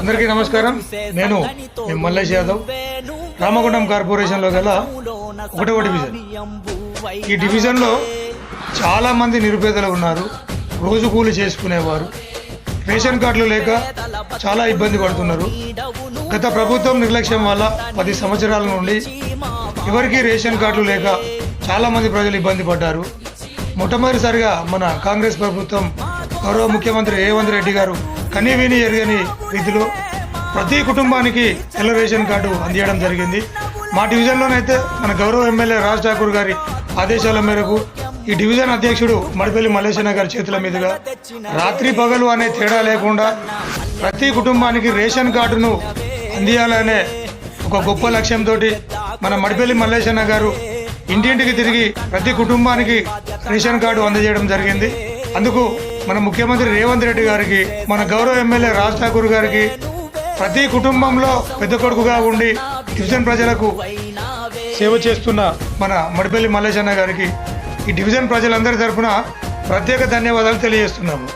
అందరికీ నమస్కారం. నేను మీ మల్లేష్ యాదవ్. రామగుండం కార్పొరేషన్లో గల 1వ డివిజన్. ఈ డివిజన్లో చాలామంది నిరుపేదలు ఉన్నారు. రోజు కూలి చేసుకునేవారు. రేషన్ కార్డులు లేక చాలా ఇబ్బంది పడుతున్నారు. గత ప్రభుత్వం నిర్లక్ష్యం వల్ల 10 సంవత్సరాల నుండి ఎవరికీ రేషన్ కార్డులు లేక చాలామంది ప్రజలు ఇబ్బంది పడ్డారు. మొట్టమొదటిసారిగా మన కాంగ్రెస్ ప్రభుత్వం గౌరవ ముఖ్యమంత్రి రేవంత్ రెడ్డి గారు కనీవిని ఎరగని రీతిలో ప్రతి కుటుంబానికి తెల్ల రేషన్ కార్డు అందించడం జరిగింది. మా డివిజన్లోనైతే మన గౌరవ ఎమ్మెల్యే రాజ్ ఠాకూర్ గారి ఆదేశాల మేరకు ఈ డివిజన్ అధ్యక్షుడు మడిపల్లి మల్లేశన్న గారి చేతుల మీదుగా రాత్రి పగలు అనే తేడా లేకుండా ప్రతి కుటుంబానికి రేషన్ కార్డును అందియాలనే ఒక గొప్ప లక్ష్యంతో మన మడిపల్లి మల్లేశన్న గారు ఇంటింటికి తిరిగి ప్రతి కుటుంబానికి రేషన్ కార్డు అందజేయడం జరిగింది. అందుకు మన ముఖ్యమంత్రి రేవంత్ రెడ్డి గారికి, మన గౌరవ ఎమ్మెల్యే రాజ్ ఠాకూర్ గారికి, ప్రతి కుటుంబంలో పెద్ద కొడుకుగా ఉండి డివిజన్ ప్రజలకు సేవ చేస్తున్న మన మడిపల్లి మల్లేశన్న గారికి ఈ డివిజన్ ప్రజలందరి తరఫున ప్రత్యేక ధన్యవాదాలు తెలియజేస్తున్నాము.